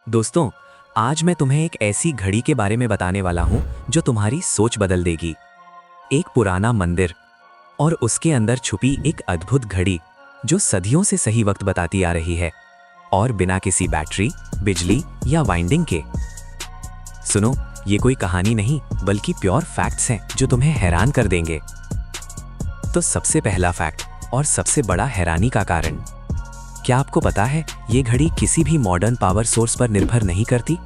दोस्तों, आज मैं तुम्हें एक ऐसी घड़ी के बारे में बताने वाला हूं जो तुम्हारी सोच बदल देगी। एक पुराना मंदिर और उसके अंदर छुपी एक अद्भुत घड़ी जो सदियों से सही वक्त बताती आ रही है और बिना किसी बैटरी, बिजली या वाइंडिंग के। सुनो, ये कोई कहानी नहीं बल्कि प्योर फैक्ट्स हैं जो तुम्हें हैरान कर देंगे। तो सबसे पहला फैक्ट और सबसे बड़ा हैरानी का कारण, क्या आपको पता है ये घड़ी किसी भी मॉडर्न पावर सोर्स पर निर्भर नहीं करती?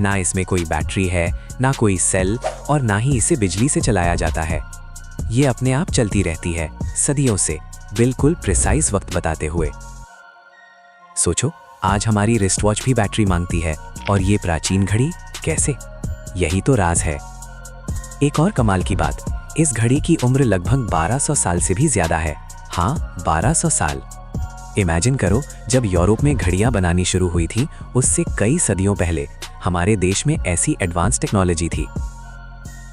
ना इसमें कोई बैटरी है, ना कोई सेल और ना ही इसे बिजली से चलाया जाता है। ये अपने आप चलती रहती है सदियों से, बिल्कुल प्रिसाइज वक्त बताते हुए। सोचो, आज हमारी रिस्ट वॉच भी बैटरी मांगती है और ये प्राचीन घड़ी कैसे? यही तो राज है। एक और कमाल की बात, इस घड़ी की उम्र लगभग 1200 साल से भी ज्यादा है। हाँ, 1200 साल। इमेजिन करो, जब यूरोप में घड़ियां बनानी शुरू हुई थी उससे कई सदियों पहले हमारे देश में ऐसी एडवांस टेक्नोलॉजी थी।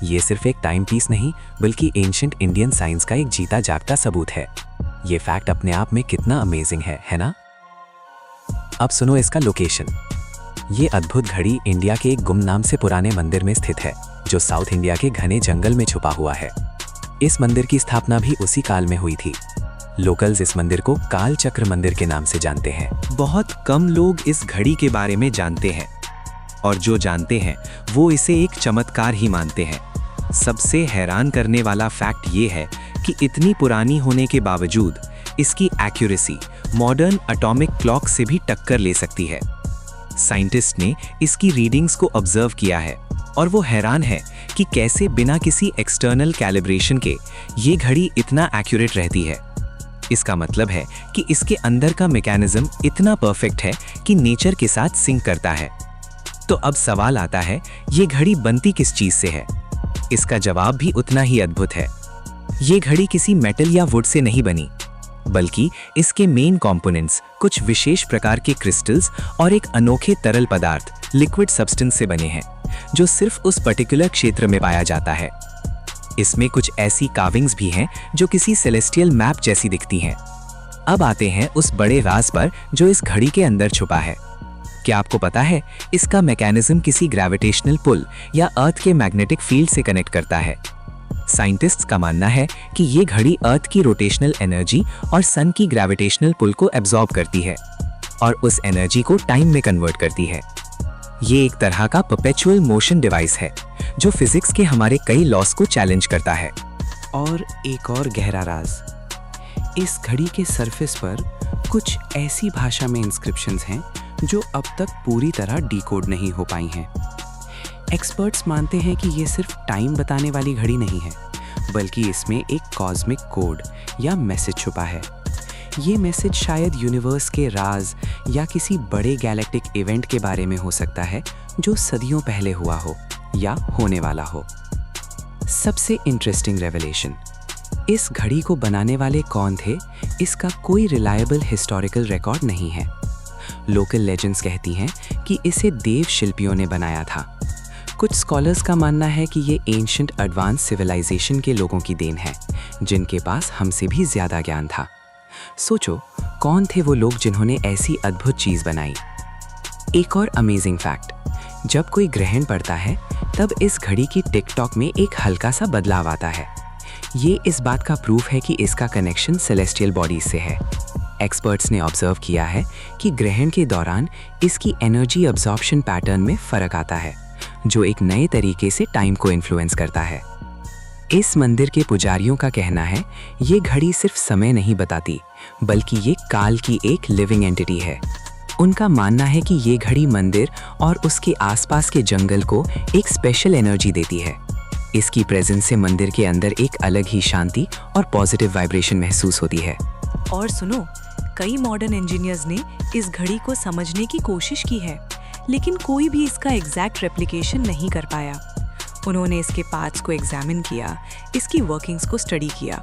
ये सिर्फ एक टाइम पीस नहीं बल्कि एंशिएंट इंडियन साइंस का एक जीता जागता सबूत है। ये फैक्ट अपने आप में कितना अमेजिंग है ना? अब सुनो इसका लोकेशन। ये अद्भुत घड़ी इंडिया के एक गुमनाम से पुराने मंदिर में स्थित है जो साउथ इंडिया के घने जंगल में छुपा हुआ है। इस मंदिर की स्थापना भी उसी काल में हुई थी। लोकल्स इस मंदिर को काल चक्र मंदिर के नाम से जानते हैं। बहुत कम लोग इस घड़ी के बारे में जानते हैं और जो जानते हैं वो इसे एक चमत्कार ही मानते हैं। सबसे हैरान करने वाला फैक्ट ये है कि इतनी पुरानी होने के बावजूद इसकी एक्यूरेसी मॉडर्न एटॉमिक क्लॉक से भी टक्कर ले सकती है। साइंटिस्ट ने इसकी रीडिंग्स को ऑब्जर्व किया है और वो हैरान है कि कैसे बिना किसी एक्सटर्नल कैलिब्रेशन के ये घड़ी इतना एक्यूरेट रहती है। इसका मतलब है कि इसके अंदर का मैकेनिज्म इतना परफेक्ट है कि नेचर के साथ सिंक करता है। तो अब सवाल आता है, ये घड़ी बनती किस चीज से है? इसका जवाब भी उतना ही अद्भुत है। ये घड़ी किसी मेटल या वुड से नहीं बनी, बल्कि इसके मेन कंपोनेंट्स कुछ विशेष प्रकार के क्रिस्टल्स और एक अनोखे तरल पदार्थ लिक्विड सब्सटेंस से बने हैं जो सिर्फ उस पर्टिकुलर क्षेत्र में पाया जाता है। इसमें कुछ ऐसी कार्विंग्स भी हैं जो किसी सेलेस्टियल मैप जैसी दिखती हैं। अब आते हैं उस बड़े राज पर जो इस घड़ी के अंदर छुपा है। क्या आपको पता है इसका मैकेनिज्म किसी ग्रेविटेशनल पुल या अर्थ के मैग्नेटिक फील्ड से कनेक्ट करता है? साइंटिस्ट्स का मानना है कि ये घड़ी अर्थ की रोटेशनल एनर्जी और सन की ग्रेविटेशनल पुल को एब्जॉर्ब करती है और उस एनर्जी को टाइम में कन्वर्ट करती है। ये एक तरह का परपेचुअल मोशन डिवाइस है जो फिजिक्स के हमारे कई लॉस को चैलेंज करता है। और एक और गहरा राज, इस घड़ी के सरफेस पर कुछ ऐसी भाषा में इंस्क्रिप्शंस हैं जो अब तक पूरी तरह डिकोड नहीं हो पाई हैं। एक्सपर्ट्स मानते हैं कि ये सिर्फ टाइम बताने वाली घड़ी नहीं है, बल्कि इसमें एक कॉस्मिक कोड या मैसेज छुपा है। ये मैसेज शायद यूनिवर्स के राज या किसी बड़े गैलेक्टिक इवेंट के बारे में हो सकता है जो सदियों पहले हुआ हो या होने वाला हो। सबसे इंटरेस्टिंग रेवलेशन, इस घड़ी को बनाने वाले कौन थे, इसका कोई रिलायबल हिस्टोरिकल रिकॉर्ड नहीं है। लोकल लेजेंड्स कहती हैं कि इसे देव शिल्पियों ने बनाया था। कुछ स्कॉलर्स का मानना है कि ये एंशिएंट एडवांस सिविलाइजेशन के लोगों की देन है जिनके पास हमसे भी ज्यादा ज्ञान था। सोचो, कौन थे वो लोग जिन्होंने ऐसी अद्भुत चीज बनाई? एक और अमेजिंग फैक्ट, जब कोई ग्रहण पड़ता है तब इस घड़ी की टिक टॉक में एक हल्का सा बदलाव आता है। ये इस बात का प्रूफ है कि इसका कनेक्शन सेलेस्टियल बॉडीज से है। एक्सपर्ट्स ने ऑब्जर्व किया है कि ग्रहण के दौरान इसकी एनर्जी अब्जॉर्प्शन पैटर्न में फर्क आता है जो एक नए तरीके से टाइम को इन्फ्लुएंस करता है। इस मंदिर के पुजारियों का कहना है ये घड़ी सिर्फ समय नहीं बताती बल्कि ये काल की एक लिविंग एंटिटी है। उनका मानना है कि ये घड़ी मंदिर और उसके आसपास के जंगल को एक स्पेशल एनर्जी देती है। इसकी प्रेजेंस से मंदिर के अंदर एक अलग ही शांति और पॉजिटिव वाइब्रेशन महसूस होती है। और सुनो, कई मॉडर्न इंजीनियर्स ने इस घड़ी को समझने की कोशिश की है, लेकिन कोई भी इसका एग्जैक्ट रेप्लिकेशन नहीं कर पाया। उन्होंने इसके पार्ट्स को एग्जामिन किया, इसकी वर्किंग्स को स्टडी किया,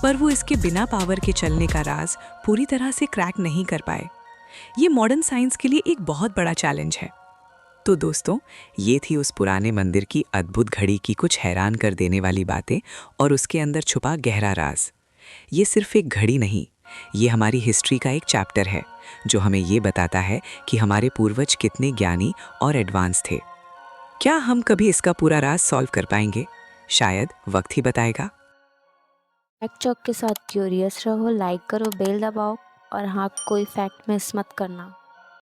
पर वो इसके बिना पावर के चलने का राज पूरी तरह से क्रैक नहीं कर पाए। ये मॉडर्न साइंस के लिए एक बहुत बड़ा चैलेंज है। तो दोस्तों, ये थी उस पुराने मंदिर की अद्भुत घड़ी की कुछ हैरान कर देने वाली बातें और उसके अंदर छुपा गहरा राज। ये सिर्फ एक घड़ी नहीं ये हमारी हिस्ट्री का एक चैप्टर है जो हमें ये बताता है कि हमारे पूर्वज कितने ज्ञानी और एडवांस थे। क्या हम कभी इसका पूरा राज सॉल्व कर पाएंगे? शायद वक्त ही बताएगा। फैक्ट चौक के साथ क्यूरियस रहो, लाइक करो, बेल दबाओ और हाँ, कोई फैक्ट मिस मत करना।